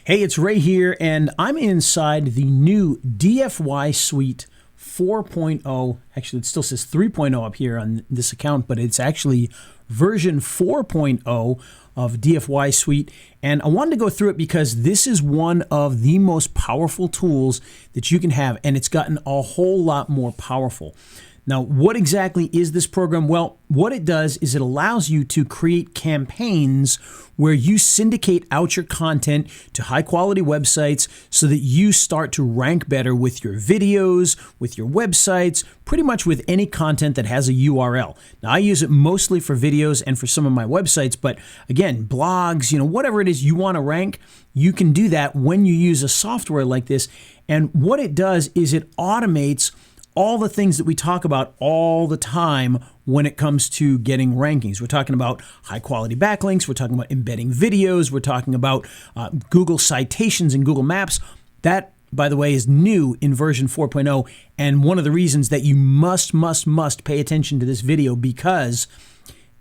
Hey, it's Ray here, and I'm inside the new DFY Suite 4.0. Actually, it still says 3.0 up here on this account, but it's actually version 4.0 of DFY Suite. And I wanted to go through it because this is one of the most powerful tools that you can have, and it's gotten a whole lot more powerful. Now, what exactly is this program? Well, what it does is it allows you to create campaigns where you syndicate out your content to high-quality websites so that you start to rank better with your videos, with your websites, pretty much with any content that has a URL. Now, I use it mostly for videos and for some of my websites, but again, blogs, whatever it is you want to rank, you can do that when you use a software like this. And what it does is it automates all the things that we talk about all the time when it comes to getting rankings. We're talking about high quality backlinks. We're talking about embedding videos. We're talking about Google citations and Google Maps. That, by the way, is new in version 4.0. And one of the reasons that you must pay attention to this video, because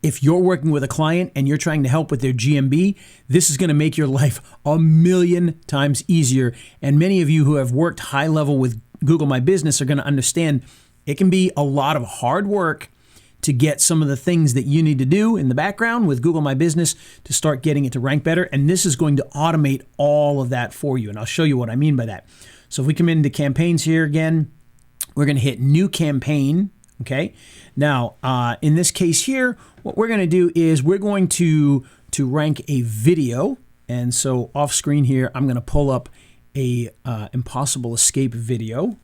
if you're working with a client and you're trying to help with their GMB, this is going to make your life a million times easier. And many of you who have worked high level with Google My Business are going to understand it can be a lot of hard work to get some of the things that you need to do in the background with Google My Business to start getting it to rank better. And this is going to automate all of that for you. And I'll show you what I mean by that. So if we come into campaigns here again, we're going to hit new campaign. Okay. Now, in this case here, what we're going to do is we're going to rank a video. And so off screen here, I'm going to pull up a impossible escape video,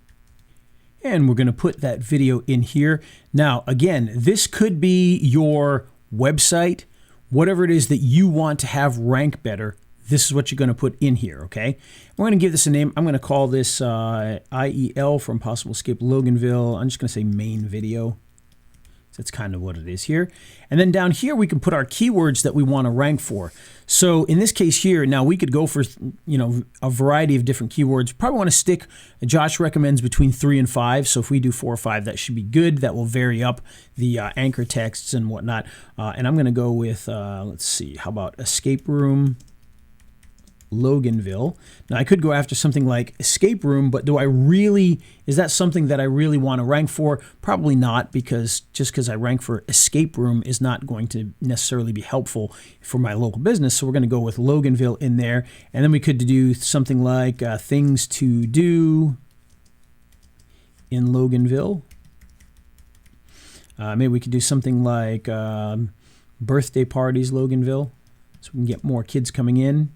and we're going to put that video in here. Now, again, this could be your website, whatever it is that you want to have rank better. This is what you're going to put in here, okay? We're going to give this a name. I'm going to call this IEL for Impossible Escape Loganville. I'm just going to say main video. So that's kind of what it is here. And then down here, we can put our keywords that we want to rank for. So in this case here, now we could go for, a variety of different keywords. Probably want to stick, Josh recommends between 3 and 5. So if we do 4 or 5, that should be good. That will vary up the anchor texts and whatnot. And I'm going to go with, let's see, how about escape room Loganville. Now I could go after something like escape room, but is that something that I really want to rank for? Probably not, because just because I rank for escape room is not going to necessarily be helpful for my local business. So we're going to go with Loganville in there. And then we could do something like things to do in Loganville. Maybe we could do something like birthday parties Loganville, so we can get more kids coming in.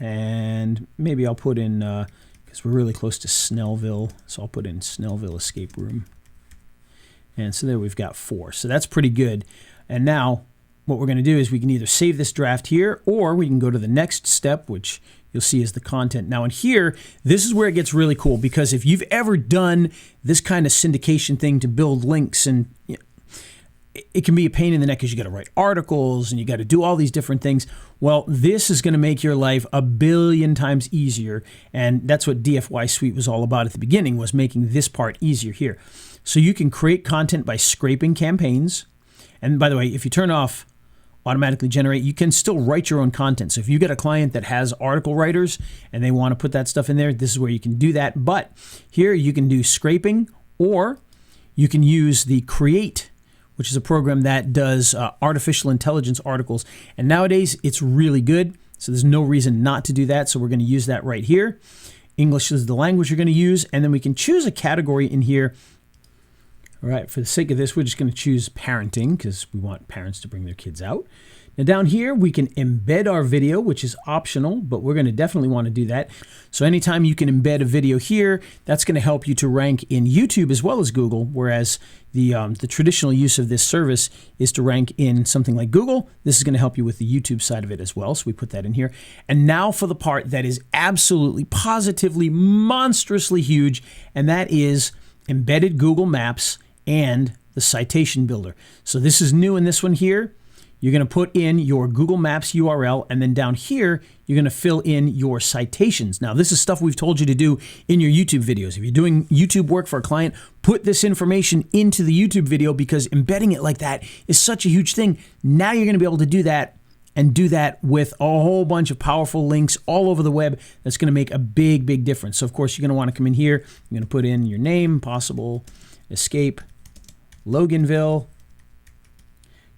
And maybe I'll put in, because we're really close to Snellville, so I'll put in Snellville Escape Room. And so there we've got 4. So that's pretty good. And now what we're going to do is we can either save this draft here, or we can go to the next step, which you'll see is the content. Now in here, this is where it gets really cool, because if you've ever done this kind of syndication thing to build links, and it can be a pain in the neck because you got to write articles and you got to do all these different things. Well, this is going to make your life a billion times easier. And that's what DFY Suite was all about at the beginning, was making this part easier here. So you can create content by scraping campaigns. And by the way, if you turn off automatically generate, you can still write your own content. So if you get a client that has article writers and they want to put that stuff in there, this is where you can do that. But here you can do scraping, or you can use the Create, which is a program that does artificial intelligence articles. And nowadays, it's really good. So there's no reason not to do that. So we're going to use that right here. English is the language you're going to use. And then we can choose a category in here. All right, for the sake of this, we're just going to choose parenting, because we want parents to bring their kids out. Now down here, we can embed our video, which is optional, but we're going to definitely want to do that. So anytime you can embed a video here, that's going to help you to rank in YouTube as well as Google, whereas the traditional use of this service is to rank in something like Google. This is going to help you with the YouTube side of it as well, so we put that in here. And now for the part that is absolutely, positively, monstrously huge, and that is embedded Google Maps and the citation builder. So this is new in this one here. you're going to put in your Google Maps URL, and then down here, you're going to fill in your citations. Now, this is stuff we've told you to do in your YouTube videos. If you're doing YouTube work for a client, put this information into the YouTube video, because embedding it like that is such a huge thing. Now you're going to be able to do that, and do that with a whole bunch of powerful links all over the web. That's going to make a big, big difference. So, of course, you're going to want to come in here. You're going to put in your name, possible, escape, Loganville.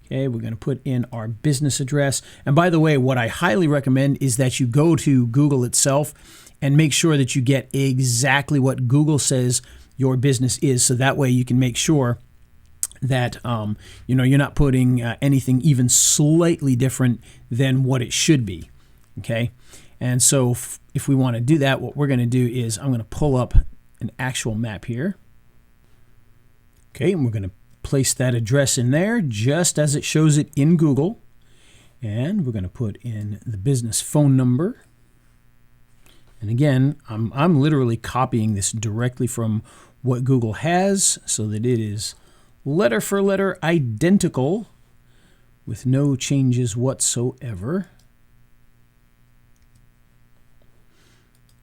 Okay, we're going to put in our business address. And by the way, what I highly recommend is that you go to Google itself and make sure that you get exactly what Google says your business is. So that way you can make sure that you're not putting anything even slightly different than what it should be. Okay, and so if we want to do that, what we're going to do is I'm going to pull up an actual map here. Okay, and we're going to place that address in there just as it shows it in Google. And we're going to put in the business phone number. And again, I'm literally copying this directly from what Google has so that it is letter for letter identical with no changes whatsoever.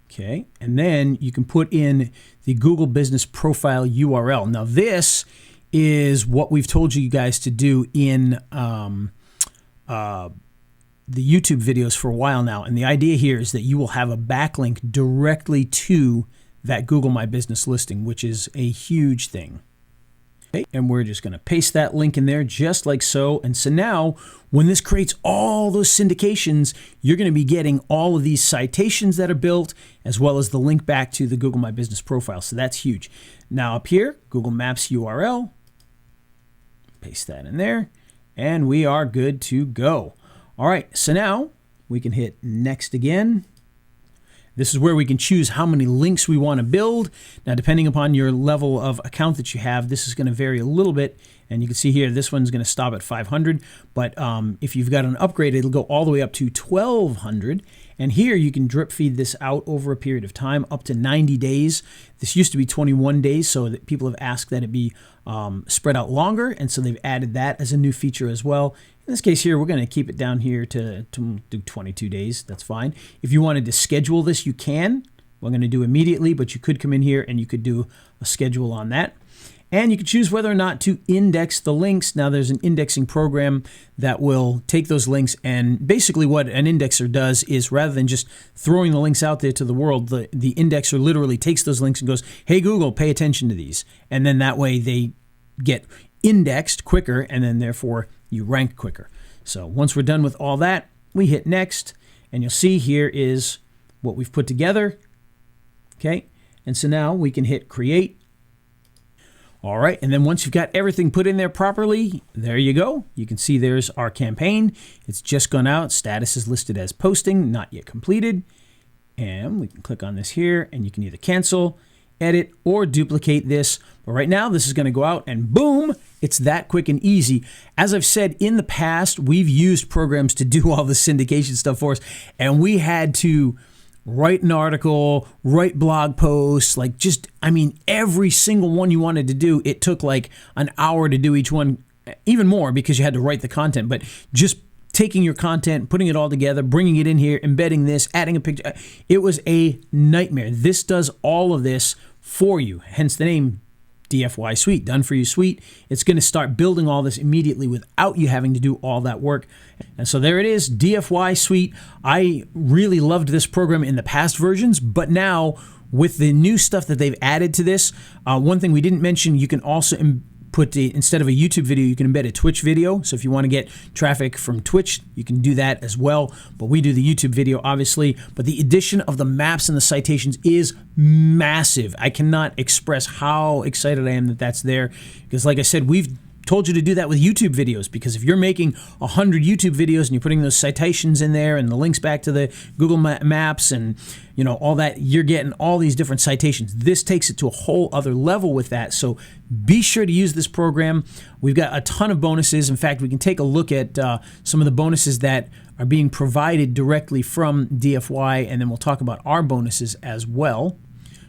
Okay, and then you can put in the Google Business Profile URL. Now this is what we've told you guys to do in the YouTube videos for a while now. And the idea here is that you will have a backlink directly to that Google My Business listing, which is a huge thing. Okay, and we're just going to paste that link in there just like so. And so now when this creates all those syndications, you're going to be getting all of these citations that are built, as well as the link back to the Google My Business profile. So that's huge. Now up here, Google Maps URL, paste that in there, and we are good to go. All right, so now we can hit next again. This is where we can choose how many links we want to build. Now, depending upon your level of account that you have, this is going to vary a little bit. And you can see here, this one's going to stop at 500. But if you've got an upgrade, it'll go all the way up to 1,200. And here you can drip feed this out over a period of time, up to 90 days. This used to be 21 days, so that people have asked that it be spread out longer. And so they've added that as a new feature as well. In this case here, we're going to keep it down here to do 22 days. That's fine. If you wanted to schedule this, you can. We're going to do immediately, but you could come in here and you could do a schedule on that. And you can choose whether or not to index the links. Now, there's an indexing program that will take those links, and basically what an indexer does is, rather than just throwing the links out there to the world, the indexer literally takes those links and goes, hey, Google, pay attention to these. And then that way they get indexed quicker, and then therefore you rank quicker. So once we're done with all that, we hit next, and you'll see here is what we've put together. Okay, and so now we can hit create. All right, and then once you've got everything put in there properly, there you go. You can see there's our campaign. It's just gone out. Status is listed as posting, not yet completed. And we can click on this here, and you can either cancel, edit, or duplicate this. But right now, this is going to go out, and boom, it's that quick and easy. As I've said in the past, we've used programs to do all the syndication stuff for us, and we had to write an article, write blog posts, like just, I mean, every single one you wanted to do, it took like an hour to do each one, even more because you had to write the content. But just taking your content, putting it all together, bringing it in here, embedding this, adding a picture, it was a nightmare. This does all of this for you, hence the name DFY Suite, Done For You Suite. It's going to start building all this immediately without you having to do all that work. And so there it is, DFY Suite. I really loved this program in the past versions, but now with the new stuff that they've added to this, one thing we didn't mention, you can also put instead of a YouTube video, you can embed a Twitch video. So if you want to get traffic from Twitch, you can do that as well. But we do the YouTube video, obviously. But the addition of the maps and the citations is massive. I cannot express how excited I am that that's there. Because like I said, we've told you to do that with YouTube videos, because if you're making 100 YouTube videos and you're putting those citations in there and the links back to the Google Maps and all that, you're getting all these different citations. This takes it to a whole other level with that. So be sure to use this program. We've got a ton of bonuses. In fact, we can take a look at some of the bonuses that are being provided directly from DFY, and then we'll talk about our bonuses as well.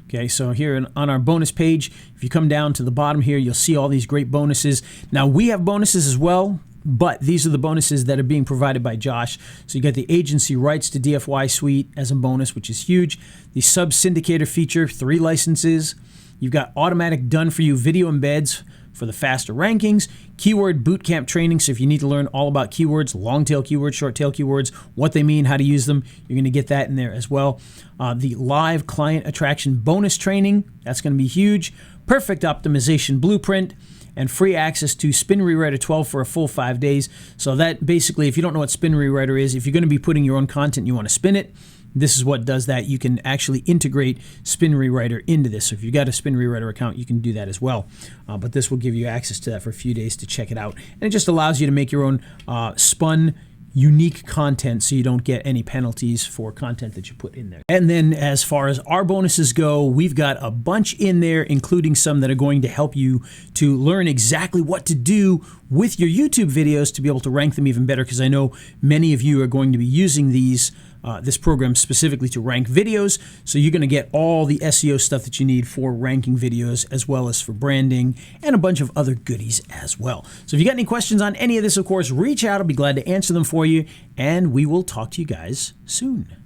Okay, so here on our bonus page, if you come down to the bottom here, you'll see all these great bonuses. Now, we have bonuses as well, But these are the bonuses that are being provided by Josh. So you got the agency rights to DFY Suite as a bonus, which is huge. The sub syndicator feature, 3 licenses. You've got automatic done-for-you video embeds for the faster rankings, keyword bootcamp training, so if you need to learn all about keywords, long-tail keywords, short-tail keywords, what they mean, how to use them, you're going to get that in there as well. The live client attraction bonus training, that's going to be huge. Perfect optimization blueprint, and free access to Spin Rewriter 12 for a full 5 days. So that basically, if you don't know what Spin Rewriter is, if you're going to be putting your own content and you want to spin it, this is what does that. You can actually integrate Spin Rewriter into this. So if you've got a Spin Rewriter account, you can do that as well. But this will give you access to that for a few days to check it out. And it just allows you to make your own spun, unique content so you don't get any penalties for content that you put in there. And then as far as our bonuses go, we've got a bunch in there, including some that are going to help you to learn exactly what to do with your YouTube videos to be able to rank them even better, because I know many of you are going to be using this program specifically to rank videos. So you're going to get all the SEO stuff that you need for ranking videos, as well as for branding and a bunch of other goodies as well. So if you got any questions on any of this, of course, reach out. I'll be glad to answer them for you, and we will talk to you guys soon.